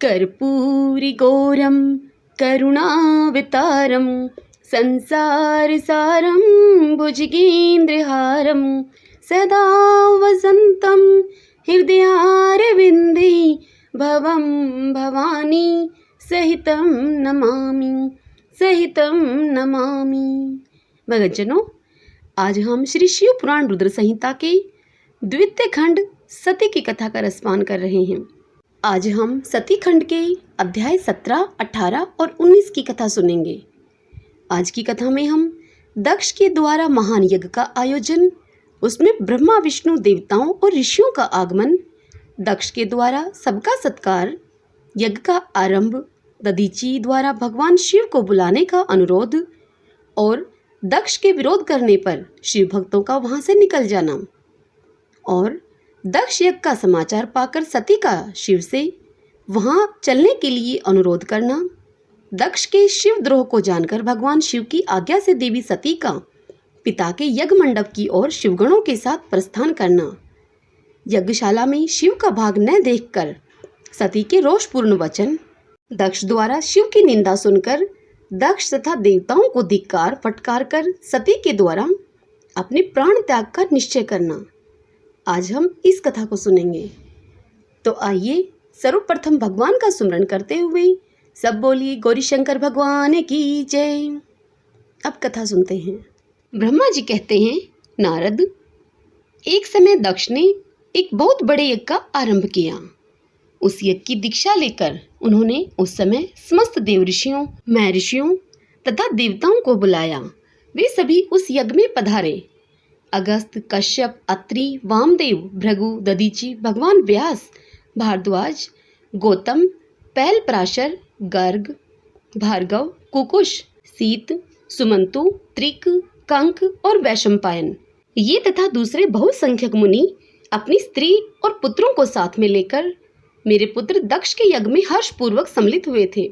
कर्पूरिगौरं करुणावतारं संसारसारं भुजगेन्द्रहारं सदा वसन्तं हृदयारविन्दे भवं भवानी सहितं नमामि। भक्तजनों, आज हम श्री शिव पुराण रुद्र संहिता के द्वितीय खंड सती की कथा का रसपान कर रहे हैं। आज हम सती खंड के अध्याय 17, 18 और 19 की कथा सुनेंगे। आज की कथा में हम दक्ष के द्वारा महान यज्ञ का आयोजन, उसमें ब्रह्मा विष्णु देवताओं और ऋषियों का आगमन, दक्ष के द्वारा सबका सत्कार, यज्ञ का आरंभ, दधीची द्वारा भगवान शिव को बुलाने का अनुरोध और दक्ष के विरोध करने पर शिव भक्तों का वहां से निकल जाना और दक्ष यज्ञ का समाचार पाकर सती का शिव से वहां चलने के लिए अनुरोध करना, दक्ष के शिव द्रोह को जानकर भगवान शिव की आज्ञा से देवी सती का पिता के यज्ञ मंडप की ओर शिवगणों के साथ प्रस्थान करना, यज्ञशाला में शिव का भाग न देखकर सती के रोषपूर्ण वचन, दक्ष द्वारा शिव की निंदा सुनकर दक्ष तथा देवताओं को धिक्कार फटकार कर सती के द्वारा अपने प्राण त्याग का निश्चय करना। आज हम इस कथा को सुनेंगे। तो आइए सर्वप्रथम भगवान का सुमरन करते हुए सब बोलिए गौरी शंकर भगवान की जय। अब कथा सुनते हैं। ब्रह्मा जी कहते हैं, नारद, एक समय दक्ष ने एक बहुत बड़े यज्ञ का आरंभ किया। उस यज्ञ की दीक्षा लेकर उन्होंने उस समय समस्त देव ऋषियों, महर्षियों तथा देवताओं को बुलाया। वे सभी उस यज्ञ में पधारे। अगस्त, कश्यप, अत्रि, वामदेव, भृगु, दधीची, भगवान व्यास, भारद्वाज, गौतम, पैल पराशर, गर्ग, भार्गव, कुकुश, सीत, सुमंतु, त्रिक, कंक और वैशंपायन, ये तथा दूसरे बहुसंख्यक मुनि अपनी स्त्री और पुत्रों को साथ में लेकर मेरे पुत्र दक्ष के यज्ञ में हर्षपूर्वक सम्मिलित हुए थे।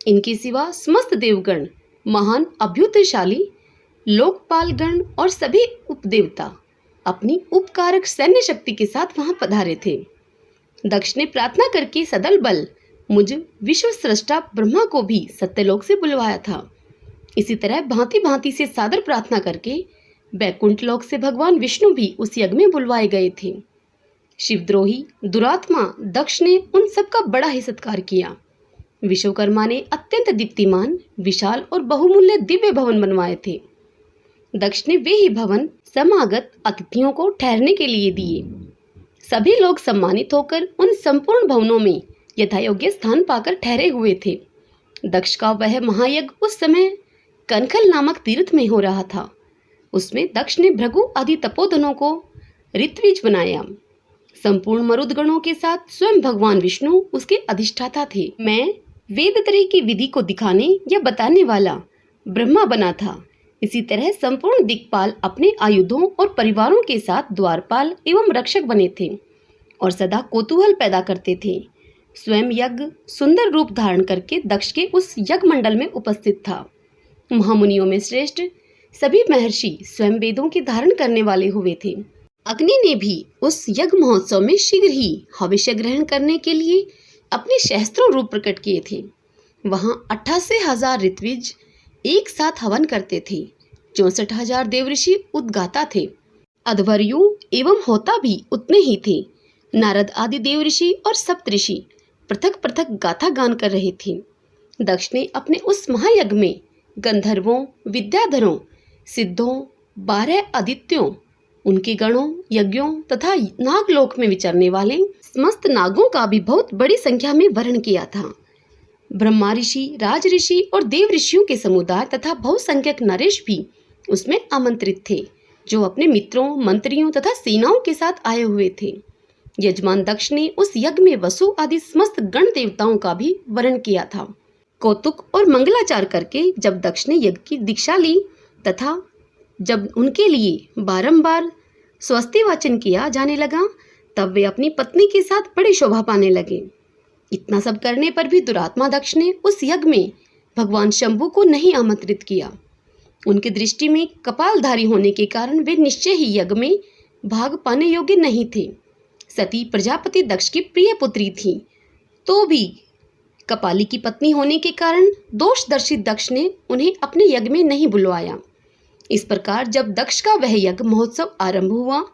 इनके सिवा समस्त देवगण, महान अभ्युदयशाली लोकपालगण और सभी उपदेवता अपनी उपकारक सैन्य शक्ति के साथ वहां पधारे थे। दक्ष ने प्रार्थना करके सदल बल मुझ विश्व सृष्टा ब्रह्मा को भी सत्यलोक से बुलवाया था। इसी तरह भांति भांति से सादर प्रार्थना करके बैकुंठ लोक से भगवान विष्णु भी उस यज्ञ में बुलवाए गए थे। शिवद्रोही दुरात्मा दक्ष ने उन सबका बड़ा ही सत्कार किया। विश्वकर्मा ने अत्यंत दीप्तिमान, विशाल और बहुमूल्य दिव्य भवन बनवाए थे। दक्ष ने वे ही भवन समागत अतिथियों को ठहरने के लिए दिए। सभी लोग सम्मानित होकर उन संपूर्ण भवनों में यथायोग्य स्थान पाकर ठहरे हुए थे। दक्ष का वह महायज्ञ उस समय कनखल नामक तीर्थ में हो रहा था। उसमें दक्ष ने भृगु आदि तपोधनों को ऋत्विज बनाया। संपूर्ण मरुदगणों के साथ स्वयं भगवान विष्णु उसके अधिष्ठाता थे। मैं वेदत्रयी की विधि को दिखाने या बताने वाला ब्रह्मा बना था। इसी तरह संपूर्ण दिक्पाल अपने आयुधों और परिवारों के साथ द्वारपाल एवं रक्षक बने थे और सदा कौतूहल पैदा करते थे। स्वयं यज्ञ सुंदर रूप धारण करके दक्ष के उस यज्ञ मंडल में उपस्थित था। महामुनियों में श्रेष्ठ सभी महर्षि स्वयं वेदों के धारण करने वाले हुए थे। अग्नि ने भी उस यज्ञ महोत्सव में शीघ्र ही हविष्य ग्रहण करने के लिए अपने सहस्त्रों रूप प्रकट किए थे। वहां 88,000 ऋत्विज एक साथ हवन करते थे। 64,000 देवऋषि उद्गाता थे। अध्वर्यु एवं होता भी उतने ही थे। नारद आदि देवऋषि और सप्तऋषि पृथक पृथक गाथा गान कर रहे थे। दक्ष ने अपने उस महायज्ञ में गंधर्वों, विद्याधरों, सिद्धों, 12 आदित्यों, उनके गणों, यज्ञों तथा नागलोक में विचरने वाले समस्त नागों का भी बहुत बड़ी संख्या में वर्ण किया था। ब्रह्मा ऋषि, राज ऋषि और देव ऋषियों के समुदाय तथा बहुसंख्यक नरेश भी उसमें आमंत्रित थे, जो अपने मित्रों, मंत्रियों तथा सेनाओं के साथ आए हुए थे। यजमान दक्ष ने उस यज्ञ में वसु आदि समस्त गण देवताओं का भी वर्ण किया था। कौतुक और मंगलाचार करके जब दक्ष ने यज्ञ की दीक्षा ली तथा जब उनके लिए बारंबार स्वस्ति वाचन किया जाने लगा, तब वे अपनी पत्नी के साथ बड़ी शोभा पाने लगे। इतना सब करने पर भी दुरात्मा दक्ष ने उस यज्ञ में भगवान शंभु को नहीं आमंत्रित किया। उनकी दृष्टि में कपालधारी होने के कारण वे निश्चय ही यज्ञ में भाग पाने योग्य नहीं थे। सती प्रजापति दक्ष की प्रिय पुत्री थी, तो भी कपाली की पत्नी होने के कारण दोषदर्शी दक्ष ने उन्हें अपने यज्ञ में नहीं बुलवाया। इस प्रकार जब दक्ष का वह यज्ञ महोत्सव आरंभ हुआ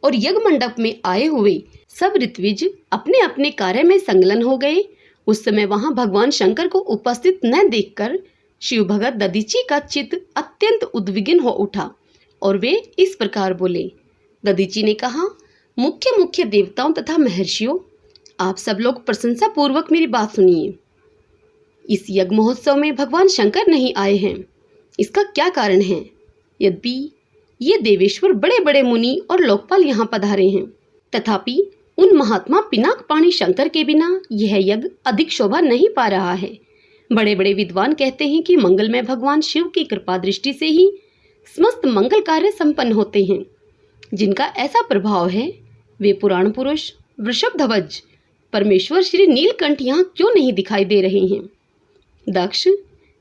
और यज्ञ मंडप में आए हुए सब ऋत्विज अपने अपने कार्य में संलग्न हो गए, उस समय वहां भगवान शंकर को उपस्थित न देखकर शिव भगत दधीची का चित्त अत्यंत उद्विग्न हो उठा और वे इस प्रकार बोले। दधीची ने कहा, मुख्य मुख्य देवताओं तथा महर्षियों, आप सब लोग प्रशंसा पूर्वक मेरी बात सुनिए। इस यज्ञ महोत्सव में भगवान शंकर नहीं आए हैं। इसका क्या कारण है? यद्यपि ये देवेश्वर बड़े बड़े मुनि और लोकपाल यहाँ पधारे हैं, तथापि उन महात्मा पिनाक पाणी शंकर के बिना यह यज्ञ अधिक शोभा नहीं पा रहा है। बड़े बड़े विद्वान कहते हैं कि मंगलमय भगवान शिव की कृपा दृष्टि से ही समस्त मंगल कार्य संपन्न होते हैं। जिनका ऐसा प्रभाव है वे पुराण पुरुष वृषभध्वज परमेश्वर श्री नीलकंठ यहाँ क्यों नहीं दिखाई दे रहे हैं? दक्ष,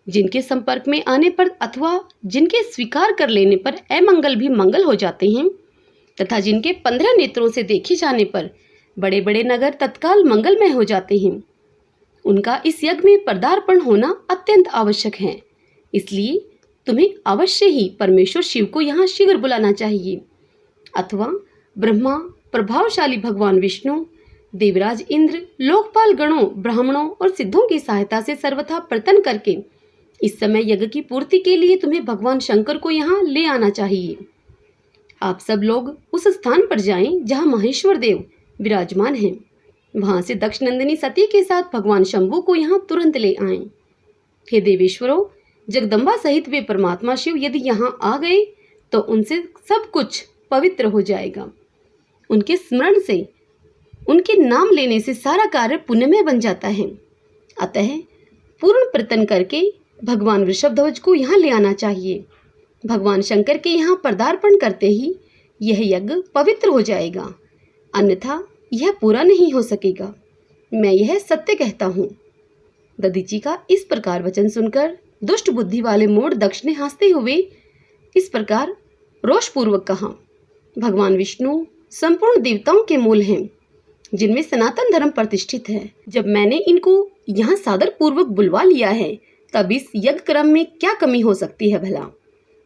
जिनके संपर्क में आने पर अथवा जिनके स्वीकार कर लेने पर अमंगल भी मंगल हो जाते हैं तथा जिनके 15 नेत्रों से देखे जाने पर बड़े बड़े नगर तत्काल मंगलमय हो जाते हैं, उनका इस यज्ञ में पदार्पण होना अत्यंत आवश्यक है। इसलिए तुम्हें अवश्य ही परमेश्वर शिव को यहाँ शीघ्र बुलाना चाहिए, अथवा ब्रह्मा, प्रभावशाली भगवान विष्णु, देवराज इंद्र, लोकपाल गणों, ब्राह्मणों और सिद्धों की सहायता से सर्वथा प्रयत्न करके इस समय यज्ञ की पूर्ति के लिए तुम्हें भगवान शंकर को यहाँ ले आना चाहिए। आप सब लोग उस स्थान पर जाएं जहाँ महेश्वर देव विराजमान हैं। वहां से दक्ष नंदिनी सती के साथ भगवान शंभु को यहाँ तुरंत ले आएं। हे देवेश्वरों, जगदम्बा सहित वे परमात्मा शिव यदि यहाँ आ गए तो उनसे सब कुछ पवित्र हो जाएगा। उनके स्मरण से, उनके नाम लेने से सारा कार्य पुण्यमय बन जाता है। अतः पूर्ण प्रयत्न करके भगवान वृषभध्वज को यहाँ ले आना चाहिए। भगवान शंकर के यहाँ पदार्पण करते ही यह यज्ञ पवित्र हो जाएगा, अन्यथा यह पूरा नहीं हो सकेगा। मैं यह सत्य कहता हूँ। दधीची का इस प्रकार वचन सुनकर दुष्ट बुद्धि वाले मूढ़ दक्ष ने हंसते हुए इस प्रकार रोषपूर्वक कहा, भगवान विष्णु संपूर्ण देवताओं के मूल हैं, जिनमें सनातन धर्म प्रतिष्ठित है। जब मैंने इनको यहाँ सादर पूर्वक बुलवा लिया है, तब इस यज्ञ क्रम में क्या कमी हो सकती है भला?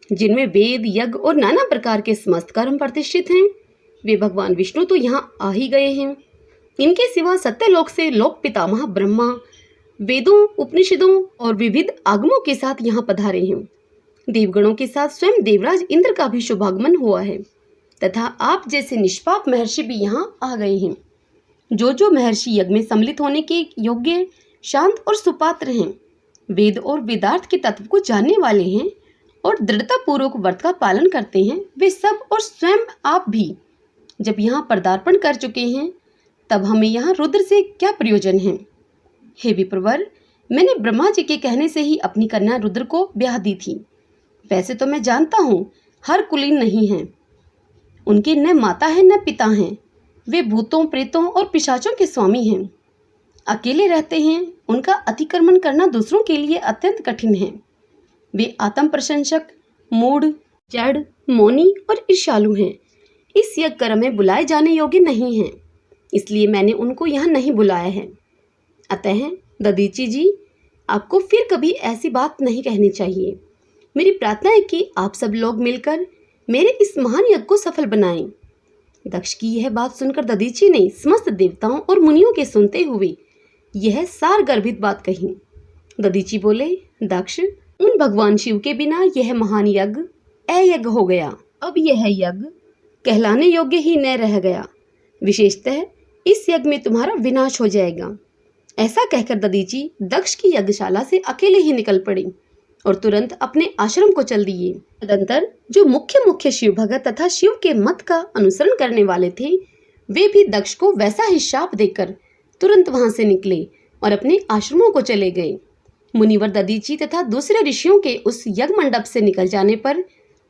जिनमें वेद, यज्ञ और नाना प्रकार के समस्त कर्म प्रतिष्ठित हैं, वे भगवान विष्णु तो यहाँ आ ही गए हैं। इनके सिवा सत्यलोक से लोक पितामह ब्रह्मा वेदों, उपनिषदों और विविध आगमों के साथ यहाँ पधारे हैं। देवगणों के साथ स्वयं देवराज इंद्र का भी शुभागमन हुआ है तथा आप जैसे निष्पाप महर्षि भी यहाँ आ गए हैं। जो महर्षि यज्ञ में सम्मिलित होने के योग्य, शांत और सुपात्र हैं, वेद और वेदार्थ के तत्व को जानने वाले हैं और दृढ़ता पूर्वक व्रत का पालन करते हैं, वे सब और स्वयं आप भी जब यहाँ पदार्पण कर चुके हैं, तब हमें यहाँ रुद्र से क्या प्रयोजन है? हे विप्रवर, मैंने ब्रह्मा जी के कहने से ही अपनी कन्या रुद्र को ब्याह दी थी। वैसे तो मैं जानता हूँ हर कुलीन नहीं है, उनके न माता है न पिता हैं। वे भूतों, प्रेतों और पिशाचों के स्वामी हैं, अकेले रहते हैं। उनका अतिक्रमण करना दूसरों के लिए अत्यंत कठिन है। वे आत्म प्रशंसक, मूढ़, जड़, मौनी और ईर्ष्यालु हैं। इस यज्ञ कर्म में बुलाए जाने योग्य नहीं हैं, इसलिए मैंने उनको यहाँ नहीं बुलाया है। अतः दधीची जी, आपको फिर कभी ऐसी बात नहीं कहनी चाहिए। मेरी प्रार्थना है कि आप सब लोग मिलकर मेरे इस महान यज्ञ को सफल बनाएं। दक्ष की यह बात सुनकर दधीची ने समस्त देवताओं और मुनियों के सुनते हुए यह सार गर्भित बात कही। दधीची बोले, दक्ष, उन भगवान शिव के बिना यह महान यज्ञ अयज्ञ हो गया। अब यह यज्ञ कहलाने योग्य ही न रह गया। विशेषतः इस यज्ञ में तुम्हारा विनाश हो जाएगा। ऐसा कहकर दधीची दक्ष की यज्ञशाला से अकेले ही निकल पड़ी और तुरंत अपने आश्रम को चल दिए। तदंतर जो मुख्य शिव भगत तथा शिव के मत का अनुसरण करने वाले थे, वे भी दक्ष को वैसा ही शाप देकर तुरंत वहां से निकले और अपने आश्रमों को चले गए। मुनिवर दधीची तथा दूसरे ऋषियों के उस यज्ञ मंडप से निकल जाने पर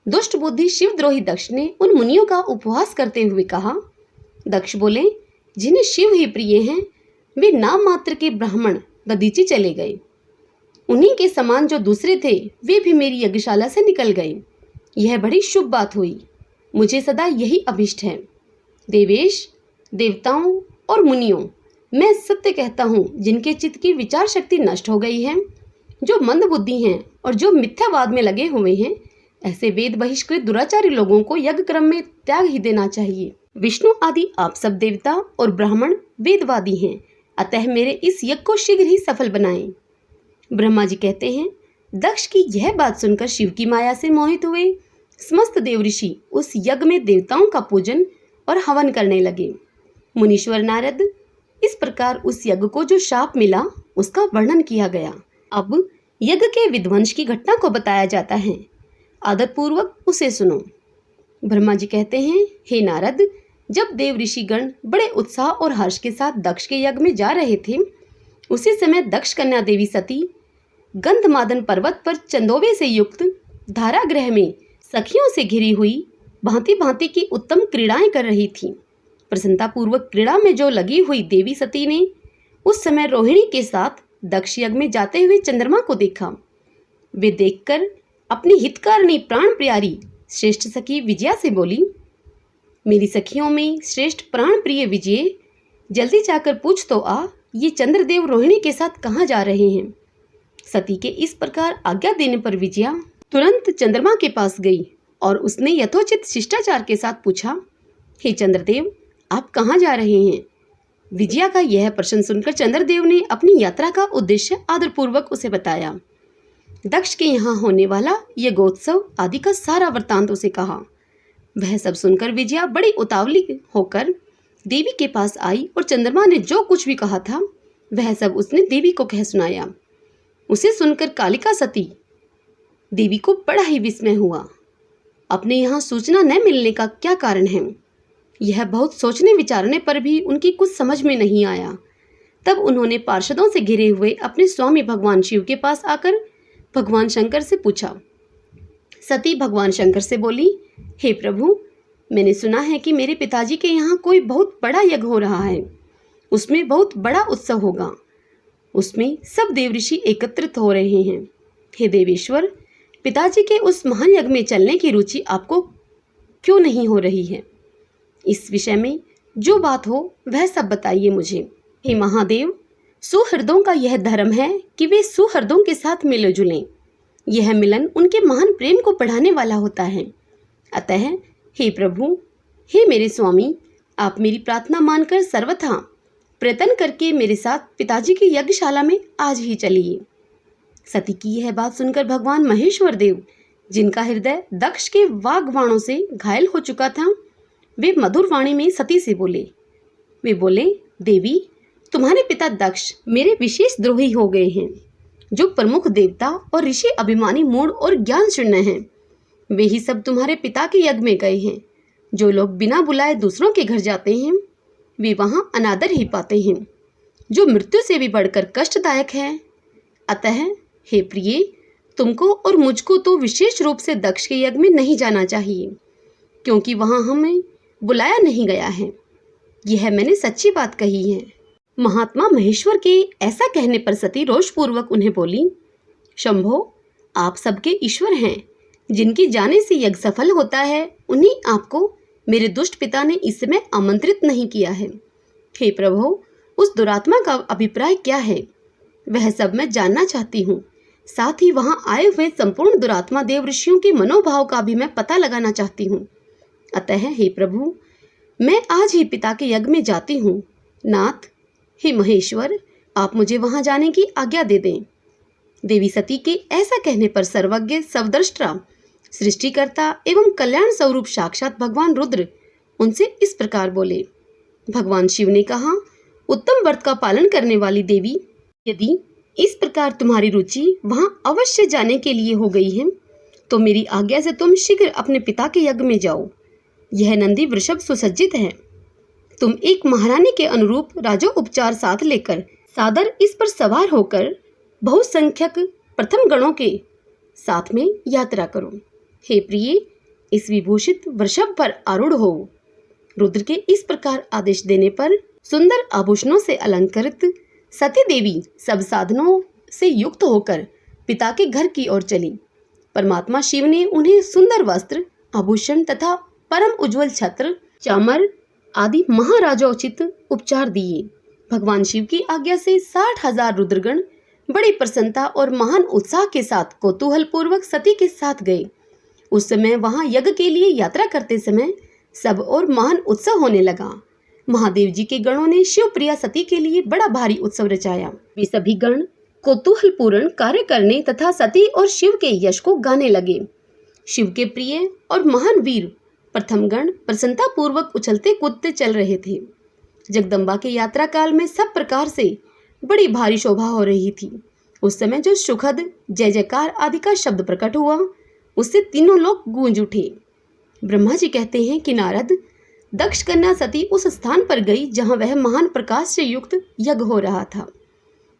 दुष्ट बुद्धि शिवद्रोही दक्ष ने उन मुनियों का उपवास करते हुए कहा। दक्ष बोले, जिन्हें शिव ही प्रिय हैं, वे नाम मात्र के ब्राह्मण दधीची चले गए। उन्हीं के समान जो दूसरे थे, वे भी मेरी यज्ञशाला से निकल गए। यह बड़ी शुभ बात हुई। मुझे सदा यही अभिष्ट है। देवेश, देवताओं और मुनियों, मैं सत्य कहता हूँ, जिनके चित्त की विचार शक्ति नष्ट हो गई है, जो मंद बुद्धि हैं और जो मिथ्यावाद में लगे हुए हैं, ऐसे वेद बहिष्कृत दुराचारी लोगों को यज्ञ क्रम में त्याग ही देना चाहिए। विष्णु आदि आप सब देवता और ब्राह्मण वेदवादी हैं, अतः मेरे इस यज्ञ को शीघ्र ही सफल बनाएं। ब्रह्मा जी कहते हैं, दक्ष की यह बात सुनकर शिव की माया से मोहित हुए समस्त देव ऋषि उस यज्ञ में देवताओं का पूजन और हवन करने लगे। मुनीश्वर नारद, इस प्रकार उस यज्ञ को जो शाप मिला उसका वर्णन किया गया। अब यज्ञ के विध्वंस की घटना को बताया जाता है, आदरपूर्वक उसे सुनो। ब्रह्मा जी कहते हैं, हे नारद, जब देव ऋषिगण बड़े उत्साह और हर्ष के साथ दक्ष के यज्ञ में जा रहे थे, उसी समय दक्ष कन्या देवी सती गंधमादन पर्वत पर चंदोवे से युक्त धारागृह में सखियों से घिरी हुई भांति भांति की उत्तम क्रीड़ाएं कर रही थी। प्रसन्नतापूर्वक क्रीड़ा में जो लगी हुई देवी सती ने उस समय रोहिणी के साथ दक्ष यज्ञ में जाते हुए चंद्रमा को देखा। वे देखकर अपनी हितकारिणी प्राण प्यारी श्रेष्ठ सखी विजया से बोली, मेरी सखियों में श्रेष्ठ प्राण प्रिय विजय, जल्दी जाकर पूछ तो आ, ये चंद्रदेव रोहिणी के साथ कहाँ जा रहे हैं। सती के इस प्रकार आज्ञा देने पर विजया तुरंत चंद्रमा के पास गई और उसने यथोचित शिष्टाचार के साथ पूछा, हे चंद्रदेव, आप कहाँ जा रहे हैं। विजया का यह प्रश्न सुनकर चंद्रदेव ने अपनी यात्रा का उद्देश्य आदरपूर्वक उसे बताया। दक्ष के यहाँ होने वाला यह गोत्सव आदि का सारा वृत्तांत उसे कहा। वह सब सुनकर विजया बड़ी उतावली होकर देवी के पास आई और चंद्रमा ने जो कुछ भी कहा था वह सब उसने देवी को कह सुनाया। उसे सुनकर कालिका सती देवी को बड़ा ही विस्मय हुआ। अपने यहाँ सूचना न मिलने का क्या कारण है, यह बहुत सोचने विचारने पर भी उनकी कुछ समझ में नहीं आया। तब उन्होंने पार्षदों से घिरे हुए अपने स्वामी भगवान शिव के पास आकर भगवान शंकर से पूछा। सती भगवान शंकर से बोली, हे प्रभु, मैंने सुना है कि मेरे पिताजी के यहाँ कोई बहुत बड़ा यज्ञ हो रहा है, उसमें बहुत बड़ा उत्सव होगा, उसमें सब देव ऋषि एकत्रित हो रहे हैं। हे देवेश्वर, पिताजी के उस महान यज्ञ में चलने की रुचि आपको क्यों नहीं हो रही है। इस विषय में जो बात हो वह सब बताइए मुझे। हे महादेव, सुहृदों का यह धर्म है कि वे सुहृदों के साथ मिले जुलें। यह मिलन उनके महान प्रेम को बढ़ाने वाला होता है। अतः हे प्रभु, हे मेरे स्वामी, आप मेरी प्रार्थना मानकर सर्वथा प्रयत्न करके मेरे साथ पिताजी की यज्ञशाला में आज ही चलिए। सती की यह बात सुनकर भगवान महेश्वर देव, जिनका हृदय दक्ष के वाग्बाणों से घायल हो चुका था, वे मधुर वाणी में सती से बोले। वे बोले, देवी, तुम्हारे पिता दक्ष मेरे विशेष द्रोही हो गए हैं। जो प्रमुख देवता और ऋषि अभिमानी मूढ़ और ज्ञान शून्य हैं, वे ही सब तुम्हारे पिता के यज्ञ में गए हैं। जो लोग बिना बुलाए दूसरों के घर जाते हैं, वे वहाँ अनादर ही पाते हैं, जो मृत्यु से भी बढ़कर कष्टदायक है। अतः हे प्रिय, तुमको और मुझको तो विशेष रूप से दक्ष के यज्ञ में नहीं जाना चाहिए, क्योंकि वहाँ हमें बुलाया नहीं गया है। यह मैंने सच्ची बात कही है। महात्मा महेश्वर के ऐसा कहने पर सती रोषपूर्वक उन्हें बोली, शंभो, आप सबके ईश्वर हैं। जिनकी जाने से यज्ञ सफल होता है, उन्हीं आपको मेरे दुष्ट पिता ने इस समय आमंत्रित नहीं किया है। हे प्रभु, उस दुरात्मा का अभिप्राय क्या है, वह सब मैं जानना चाहती हूँ। साथ ही वहाँ आए हुए संपूर्ण दुरात्मा देव ऋषियों के मनोभाव का भी मैं पता लगाना चाहती हूँ। अतः हे प्रभु, मैं आज ही पिता के यज्ञ में जाती हूँ। नाथ, हे महेश्वर, आप मुझे वहाँ जाने की आज्ञा दे दें। देवी सती के ऐसा कहने पर सर्वज्ञ, सर्वद्रष्टा, सृष्टिकर्ता एवं कल्याण स्वरूप साक्षात भगवान रुद्र उनसे इस प्रकार बोले। भगवान शिव ने कहा, उत्तम व्रत का पालन करने वाली देवी, यदि इस प्रकार तुम्हारी रुचि वहाँ अवश्य जाने के लिए हो गई है, तो मेरी आज्ञा से तुम शीघ्र अपने पिता के यज्ञ में जाओ। यह नंदी वृषभ सुसज्जित है। तुम एक महारानी के अनुरूप राजोपचार साथ लेकर सादर इस पर सवार होकर बहुसंख्यक प्रथम गणों के साथ में यात्रा करो। हे प्रिय, इस विभूषित वृषभ पर आरूढ़ हो। रुद्र के इस प्रकार आदेश देने पर सुंदर आभूषणों से अलंकृत सती देवी सब साधनों से युक्त होकर पिता के घर की ओर चली। परमात्मा शिव ने उन्हें सुंदर वस्त्र, आभूषण तथा परम उज्जवल छत्र, चामर आदि महाराजोचित उपचार दिए। भगवान शिव की आज्ञा से 60,000 रुद्रगण बड़ी प्रसन्नता और महान उत्साह के साथ कौतूहल पूर्वक सती के साथ गए। उस समय वहां यज्ञ के लिए यात्रा करते समय सब और महान उत्सव होने लगा। महादेव जी के गणों ने शिव प्रिया सती के लिए बड़ा भारी उत्सव रचाया। वे सभी गण कौतूहल पूर्ण कार्य करने तथा सती और शिव के यश को गाने लगे। शिव के प्रिय और महान वीर प्रथम गण प्रसन्नता पूर्वक उछलते कूदते चल रहे थे। जगदम्बा के यात्रा काल में सब प्रकार से बड़ी भारी शोभा हो रही थी। उस समय जो सुखद जय जयकार आदि का शब्द प्रकट हुआ, उससे तीनों लोग गूंज उठे। ब्रह्मा जी कहते हैं कि नारद, दक्ष कन्या सती उस स्थान पर गई जहां वह महान प्रकाश से युक्त यज्ञ हो रहा था।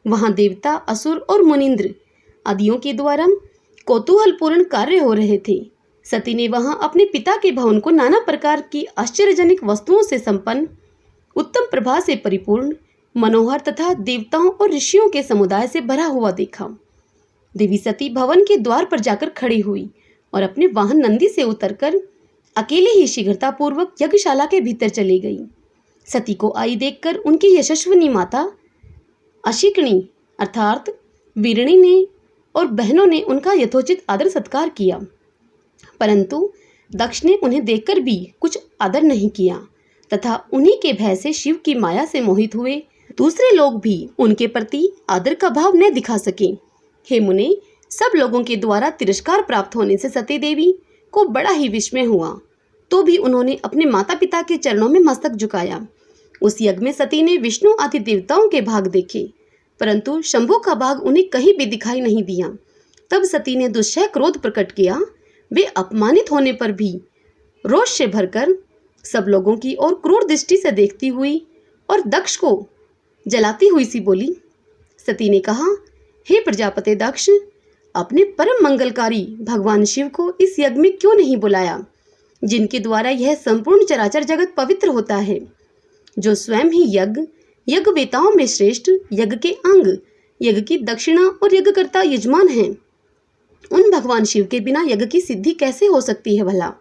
वहां देवता, असुर और मुनिंद्र आदियों के द्वारा कौतूहलपूर्ण कार्य हो रहे थे। सती ने वहां अपने पिता के भवन को नाना प्रकार की आश्चर्यजनक वस्तुओं से संपन्न, उत्तम प्रभा से परिपूर्ण, मनोहर तथा देवताओं और ऋषियों के समुदाय से भरा हुआ देखा। देवी सती भवन के द्वार पर जाकर खड़ी हुई और अपने वाहन नंदी से उतरकर अकेले ही शीघ्रतापूर्वक यज्ञशाला के भीतर चली गई। सती को आई देखकर उनकी यशस्विनी माता अशिकनी अर्थात वीरणी ने और बहनों ने उनका यथोचित आदर सत्कार किया, परंतु दक्ष ने उन्हें देखकर भी कुछ आदर नहीं किया तथा उन्हीं के भय से शिव की माया से मोहित हुए दूसरे लोग भी उनके प्रति आदर का भाव न दिखा सके। हे मुने, सब लोगों के द्वारा तिरस्कार प्राप्त होने से सती देवी को बड़ा ही विस्मय हुआ, तो भी उन्होंने अपने माता पिता के चरणों में मस्तक झुकाया। उस यज्ञ में सती ने विष्णु आदि देवताओं के भाग देखे, परंतु शंभु का भाग उन्हें कहीं भी दिखाई नहीं दिया। तब सती ने दुस्सह क्रोध प्रकट किया। वे अपमानित होने पर भी रोष से भरकर सब लोगों की ओर क्रूर दृष्टि से देखती हुई और दक्ष को जलाती हुई सी बोली। सती ने कहा, हे प्रजापति दक्ष, अपने परम मंगलकारी भगवान शिव को इस यज्ञ में क्यों नहीं बुलाया, जिनके द्वारा यह संपूर्ण चराचर जगत पवित्र होता है, जो स्वयं ही यज्ञवेताओं में श्रेष्ठ, यज्ञ के अंग, यज्ञ की दक्षिणा और यज्ञकर्ता यजमान हैं। उन भगवान शिव के बिना यज्ञ की सिद्धि कैसे हो सकती है भला?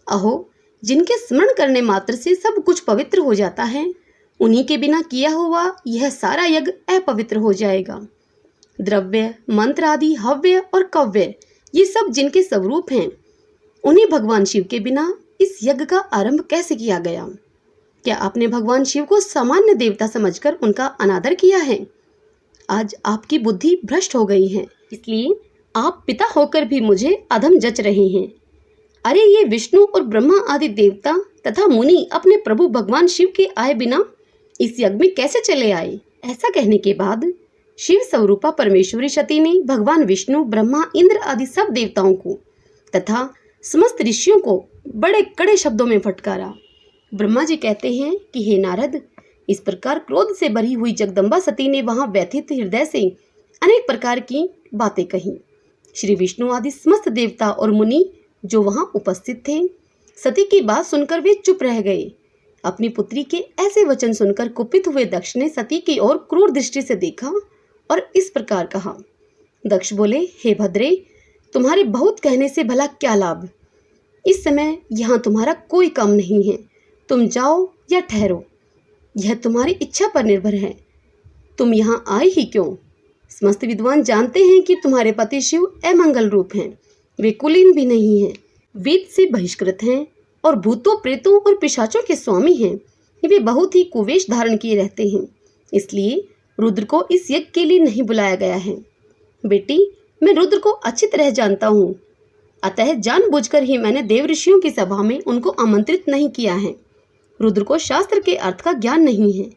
अहो, जिनके स्मरण करने मात्र से सब कुछ पवित्र हो जाता है, उन्हीं के बिना किया हुआ यह सारा यज्ञ अपवित्र हो जाएगा। द्रव्य, मंत्र आदि, हव्य और कव्य, ये सब जिनके स्वरूप हैं, उन्हीं भगवान शिव के बिना इस यज्ञ का आरंभ कैसे किया गया? क्या आपने भगवान शिव को सामान्य देवता समझकर उनका अनादर किया है? आज आपकी बुद्धि भ्रष्ट हो गई है, इसलिए आप पिता होकर भी मुझे अधम जच रहे हैं। अरे, ये विष्णु और ब्रह्मा आदि देवता तथा मुनि अपने प्रभु भगवान शिव के आए बिना इस यज्ञ में कैसे चले आए? ऐसा कहने के बाद शिव स्वरूपा परमेश्वरी सती ने भगवान विष्णु, ब्रह्मा, इंद्र आदि सब देवताओं को तथा समस्त ऋषियों को बड़े कड़े शब्दों में फटकारा। ब्रह्मा जी कहते हैं कि हे नारद, इस प्रकार क्रोध से भरी हुई जगदम्बा सती ने वहां व्यथित हृदय से अनेक प्रकार की बातें कही। श्री विष्णु आदि समस्त देवता और मुनि जो वहां उपस्थित थे, सती की बात सुनकर वे चुप रह गए। अपनी पुत्री के ऐसे वचन सुनकर कुपित हुए दक्ष ने सती की ओर क्रूर दृष्टि से देखा और इस प्रकार कहा। दक्ष बोले, हे भद्रे, तुम्हारे बहुत कहने से भला क्या लाभ? इस समय यहाँ तुम्हारा कोई काम नहीं है। तुम जाओ या ठहरो, यह तुम्हारी इच्छा पर निर्भर है। तुम यहाँ आए ही क्यों? समस्त विद्वान जानते हैं कि तुम्हारे पति शिव अमंगल रूप हैं। वे कुलीन भी नहीं हैं, वेद से बहिष्कृत हैं और भूतों, प्रेतों और पिशाचों के स्वामी हैं। वे बहुत ही कुवेश धारण किए रहते हैं, इसलिए रुद्र को इस यज्ञ के लिए नहीं बुलाया गया है। बेटी, मैं रुद्र को अच्छी तरह जानता हूँ, अतः जानबूझकर ही मैंने देव ऋषियों की सभा में उनको आमंत्रित नहीं किया है। रुद्र को शास्त्र के अर्थ का ज्ञान नहीं है,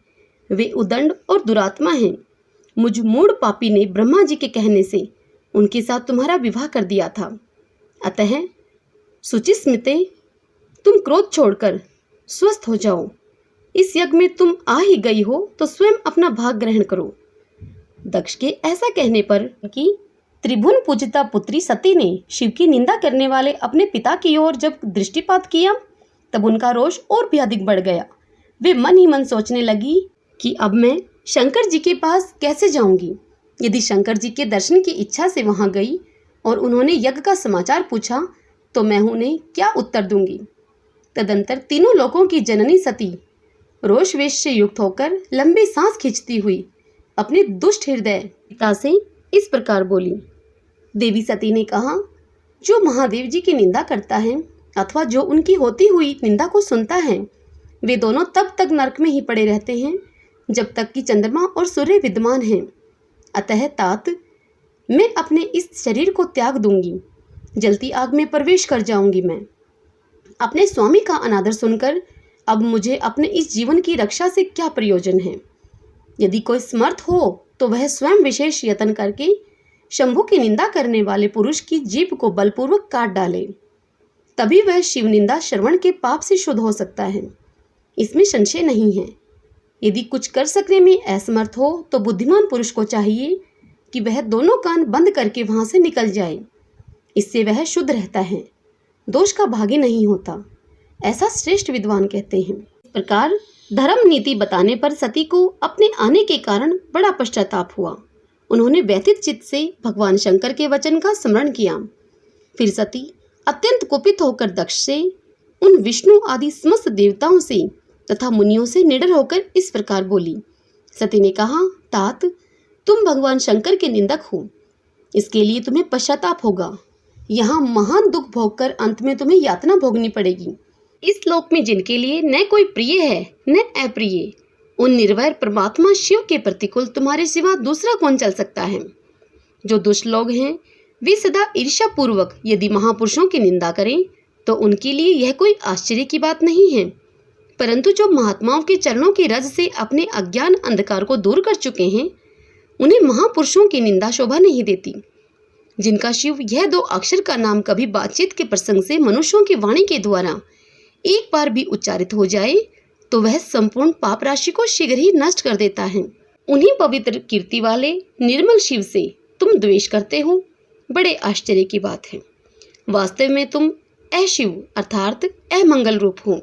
वे उदंड और दुरात्मा हैं। मुझ मूढ़ पापी ने ब्रह्मा जी के कहने से उनके साथ तुम्हारा विवाह कर दिया था। अतः सुचिस्मिते, तुम क्रोध छोड़कर स्वस्थ हो जाओ। इस यज्ञ में तुम आ ही गई हो तो स्वयं अपना भाग ग्रहण करो। दक्ष के ऐसा कहने पर कि त्रिभुवन पूजिता पुत्री सती ने शिव की निंदा करने वाले अपने पिता की ओर जब दृष्टिपात किया, तब उनका रोष और भी अधिक बढ़ गया। वे मन ही मन सोचने लगी कि अब मैं शंकर जी के पास कैसे जाऊंगी। यदि शंकर जी के दर्शन की इच्छा से वहां गई और उन्होंने यज्ञ का समाचार पूछा तो मैं उन्हें क्या उत्तर दूंगी। तदंतर तीनों लोकों की जननी सती रोष वेश से युक्त होकर लंबी सांस खींचती हुई अपने दुष्ट हृदय पिता से इस प्रकार बोली। देवी सती ने कहा, जो महादेव जी की निंदा करता है अथवा जो उनकी होती हुई निंदा को सुनता है, वे दोनों तब तक नरक में ही पड़े रहते हैं जब तक कि चंद्रमा और सूर्य विद्यमान हैं। अतः तात, मैं अपने इस शरीर को त्याग दूंगी, जलती आग में प्रवेश कर जाऊंगी। मैं अपने स्वामी का अनादर सुनकर अब मुझे अपने इस जीवन की रक्षा से क्या प्रयोजन है। यदि कोई समर्थ हो तो वह स्वयं विशेष यत्न करके शंभु की निंदा करने वाले पुरुष की जीभ को बलपूर्वक काट डाले, तभी वह शिव निंदा श्रवण के पाप से शुद्ध हो सकता है। इसमें संशय नहीं है। यदि कुछ कर सकने में असमर्थ हो तो बुद्धिमान पुरुष को चाहिए कि वह दोनों कान बंद करके वहां से निकल जाए। इससे वह शुद्ध रहता है, दोष का भागी नहीं होता, ऐसा श्रेष्ठ विद्वान कहते हैं। इस प्रकार धर्म नीति बताने पर सती को अपने आने के कारण बड़ा पश्चाताप हुआ। उन्होंने व्यथित चित्त से भगवान शंकर के वचन का स्मरण किया। फिर सती अत्यंत कुपित होकर दक्ष से, उन विष्णु आदि समस्त देवताओं से तथा मुनियों से निडर होकर इस प्रकार बोली। सती ने कहा, तात, तुम भगवान शंकर के निंदक हो, इसके लिए तुम्हें पश्चाताप होगा। यहाँ महान दुख भोगकर अंत में तुम्हें यातना भोगनी पड़ेगी। इस लोक में जिनके लिए न कोई प्रिय है न अप्रिय, उन निर्वैर परमात्मा शिव के प्रतिकूल तुम्हारे सिवा दूसरा कौन चल सकता है। जो दुष्ट लोग हैं वे सदा ईर्ष्या पूर्वक यदि महापुरुषों की निंदा करें तो उनके लिए यह कोई आश्चर्य की बात नहीं है, परंतु जो महात्माओं के चरणों की रज से अपने अज्ञान अंधकार को दूर कर चुके हैं, उन्हें महापुरुषों की निंदा शोभा नहीं देती। जिनका शिव यह 2 अक्षर का नाम कभी बातचीत के प्रसंग से मनुष्यों की वाणी के द्वारा एक बार भी उच्चारित हो जाए तो वह संपूर्ण पाप राशि को शीघ्र ही नष्ट कर देता है। उन्हीं पवित्र कीर्ति वाले निर्मल शिव से तुम द्वेष करते हो, बड़े आश्चर्य की बात है। वास्तव में तुम अशिव अर्थात अमंगल रूप हो।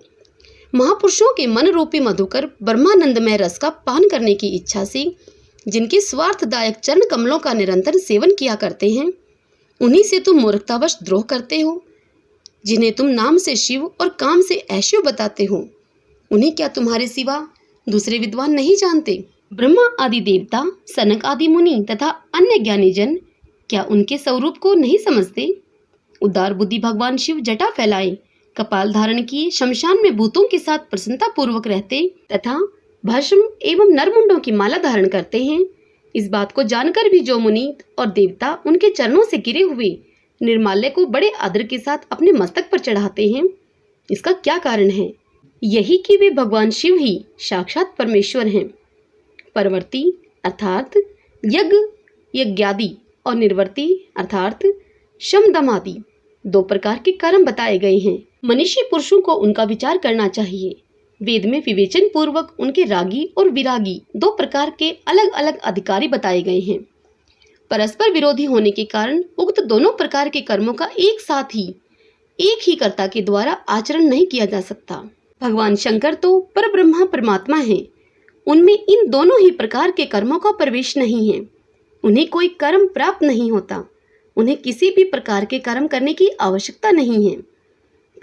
महापुरुषों के मन रूपी मधुकर ब्रह्मानंदमय रस का पान करने की इच्छा से जिनके स्वार्थदायक चरण कमलों का निरंतर सेवन किया करते हैं, उन्हीं से तुम मूर्खतावश द्रोह करते हो। जिन्हें तुम नाम से शिव और काम से ऐश्व बताते हो, उन्हें क्या तुम्हारे सिवा दूसरे विद्वान नहीं जानते? ब्रह्मा आदि देवता, सनक आदि मुनि तथा अन्य ज्ञानी जन क्या उनके स्वरूप को नहीं समझते? उदार बुद्धि भगवान शिव जटा फैलाए, कपाल धारण किए, शमशान में भूतों के साथ प्रसन्नता पूर्वक रहते तथा भस्म एवं नरमुंडों की माला धारण करते हैं। इस बात को जानकर भी जो मुनि और देवता उनके चरणों से गिरे हुए निर्माल्य को बड़े आदर के साथ अपने मस्तक पर चढ़ाते हैं, इसका क्या कारण है? यही कि वे भगवान शिव ही साक्षात परमेश्वर हैं। परवर्ती अर्थात यज्ञ यज्ञादि और निर्वर्ती अर्थात शम दम आदि 2 प्रकार के कर्म बताए गए हैं। मनीषी पुरुषों को उनका विचार करना चाहिए। वेद में विवेचन पूर्वक उनके रागी और विरागी 2 प्रकार के अलग अलग अधिकारी बताए गए हैं। परस्पर विरोधी होने के कारण उक्त दोनों प्रकार के कर्मों का एक साथ ही एक ही कर्ता के द्वारा आचरण नहीं किया जा सकता। भगवान शंकर तो परब्रह्मा परमात्मा हैं, उनमें इन दोनों ही प्रकार के कर्मों का प्रवेश नहीं है। उन्हें कोई कर्म प्राप्त नहीं होता, उन्हें किसी भी प्रकार के कर्म करने की आवश्यकता नहीं है।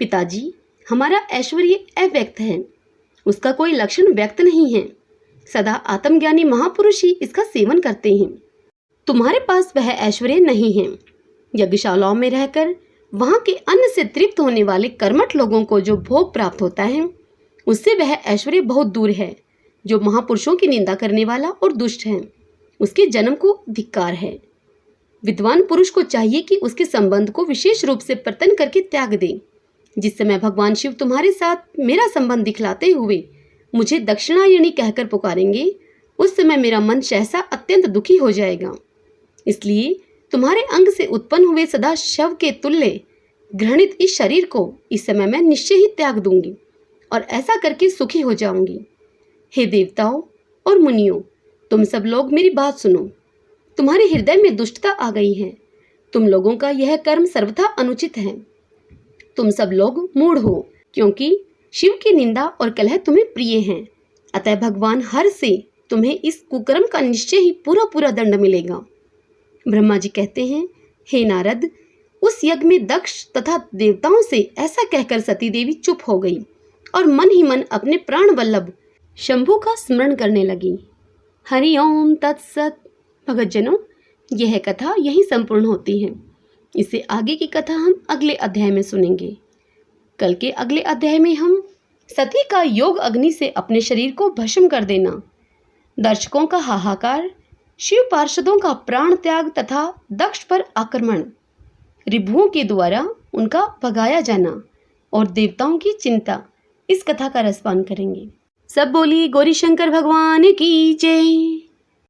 पिताजी, हमारा ऐश्वर्य अव्यक्त है, उसका कोई लक्षण व्यक्त नहीं है। सदा आत्मज्ञानी महापुरुष ही इसका सेवन करते हैं। तुम्हारे पास वह ऐश्वर्य नहीं है। यज्ञशालाओं में रहकर वहां के अन्न से तृप्त होने वाले कर्मठ लोगों को जो भोग प्राप्त होता है, उससे वह ऐश्वर्य बहुत दूर है। जो महापुरुषों की निंदा करने वाला और दुष्ट है, उसके जन्म को धिक्कार है। विद्वान पुरुष को चाहिए कि उसके संबंध को विशेष रूप से पर्तन करके त्याग दे। जिस समय भगवान शिव तुम्हारे साथ मेरा संबंध दिखलाते हुए मुझे दक्षिणायणी कहकर पुकारेंगे, उस समय मेरा मन सहसा अत्यंत दुखी हो जाएगा। इसलिए तुम्हारे अंग से उत्पन्न हुए सदा शव के तुल्य घृणित इस शरीर को इस समय मैं निश्चय ही त्याग दूंगी और ऐसा करके सुखी हो जाऊंगी। हे देवताओं और मुनियों, तुम सब लोग मेरी बात सुनो। तुम्हारे हृदय में दुष्टता आ गई है। तुम लोगों का यह कर्म सर्वथा अनुचित है। तुम सब लोग मूढ़ हो, क्योंकि शिव की निंदा और कलह तुम्हें प्रिय हैं। अतः भगवान हर से तुम्हें इस कुकर्म का निश्चय ही पूरा पूरा दंड मिलेगा। ब्रह्मा जी कहते हैं, हे नारद, उस यज्ञ में दक्ष तथा देवताओं से ऐसा कहकर सती देवी चुप हो गई और मन ही मन अपने प्राण वल्लभ शंभू का स्मरण करने लगी। हरि ओम तत्सत। भगतजनों, यह कथा यहीं संपूर्ण होती है। इससे आगे की कथा हम अगले अध्याय में सुनेंगे। कल के अगले अध्याय में हम सती का योग अग्नि से अपने शरीर को भस्म कर देना, दर्शकों का हाहाकार, शिव पार्षदों का प्राण त्याग तथा दक्ष पर आक्रमण, रिभुओं के द्वारा उनका भगाया जाना और देवताओं की चिंता, इस कथा का रसपान करेंगे। सब बोलिए गौरी शंकर भगवान की जय।